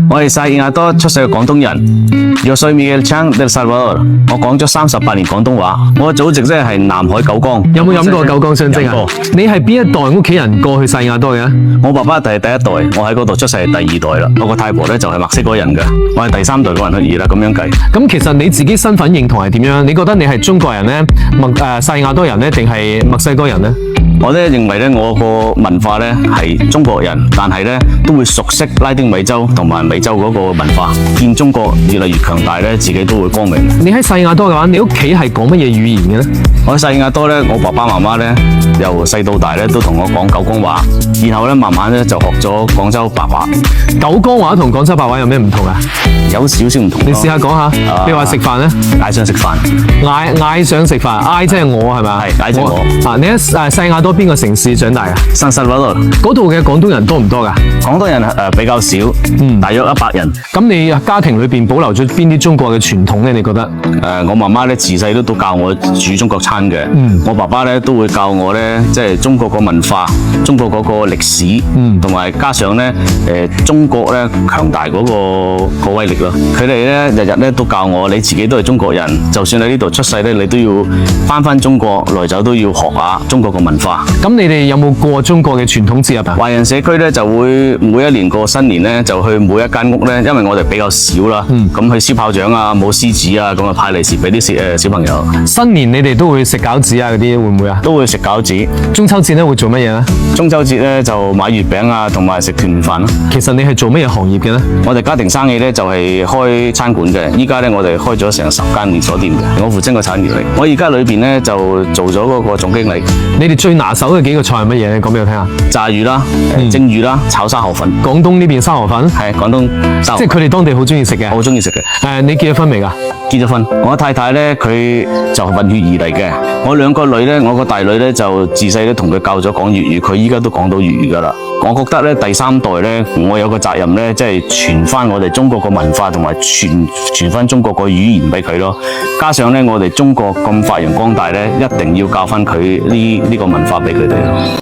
我係薩爾瓦多出世嘅廣東人。Yo soy Miguel Chang del Salvador。我講咗38年廣東話。我嘅祖籍即係南海九江。有冇飲過九江雙蒸啊？你係邊一代屋企人過去薩爾瓦多嘅？我爸爸係第一代，我喺嗰度出世係第二代啦。我個太婆咧就係墨西哥人嘅，我係第3代個人去兒啦，咁樣計。咁其實你自己身份認同係點樣？你覺得你係中國人呢？薩爾瓦多人呢？定係墨西哥人呢？我咧認為咧，我個文化咧係中國人，但係咧都會熟悉拉丁美洲同埋美洲嗰個文化。見中國越嚟越強大咧，自己都會光明。你喺薩爾瓦多嘅話，你屋企係講乜嘢語言嘅咧？我喺薩爾瓦多咧，我爸爸媽媽咧由細到大咧都同我講九江話，然後咧慢慢咧就學咗廣州白話。九江話同廣州白話有咩唔同啊？有少少唔同。你試下講下，譬如話食飯咧，嗌上食飯，嗌上食飯，嗌即係我係咪？係嗌即係我。你喺薩爾瓦多邊個城市長大啊？新西嗰度。嗰度嘅廣東人多唔多㗎？廣東人比較少，大約100人。咁你家庭裏邊保留咗邊啲中國嘅傳統咧？你覺得？我媽媽咧自細都教我煮中國餐嘅。我爸爸咧都會教我咧，即係中國個文化、中國嗰個歷史，同埋加上咧中國咧強大嗰個威力咯。佢哋咧日日咧都教我，你自己都係中國人，就算你呢度出世咧，你都要返中國來走都要學下中國個文化。咁你哋有冇過中國嘅傳統節日啊？華人社區咧就會每一年過新年咧，就去每一間屋咧，因為我哋比較少啦，咁去燒炮仗啊、舞獅子啊，咁啊派利是俾啲小朋友。新年你哋都會食餃子啊嗰啲會唔會啊？都會食餃子。中秋節咧會做乜嘢咧？中秋節咧就買月餅啊，同埋食團圓飯咯。其實你係做乜嘢行業嘅咧？我哋家庭生意咧就係開餐館嘅，依家咧我哋開咗成10間連鎖店嘅，我負責個產業嚟。我而家裏邊咧就做咗嗰個總經理。你哋最拿手嘅幾個菜係乜嘢咧？講俾我聽下。炸魚啦、蒸魚啦、炒沙河粉。廣東呢邊沙河粉？係廣東沙河粉。即係佢哋當地好中意食嘅。好中意食嘅。你結咗婚未㗎？結咗婚。我太太咧佢就混血兒嚟嘅。我2個女咧，我個大女咧就自細咧同佢教咗講粵語，佢依家都講到粵語㗎啦。我覺得咧第3代咧，我有個責任咧，即係傳翻我哋中國個文化同埋傳翻中國個語言俾佢咯。加上咧我哋中國咁發揚光大咧，一定要教翻佢呢個文化俾佢哋咯。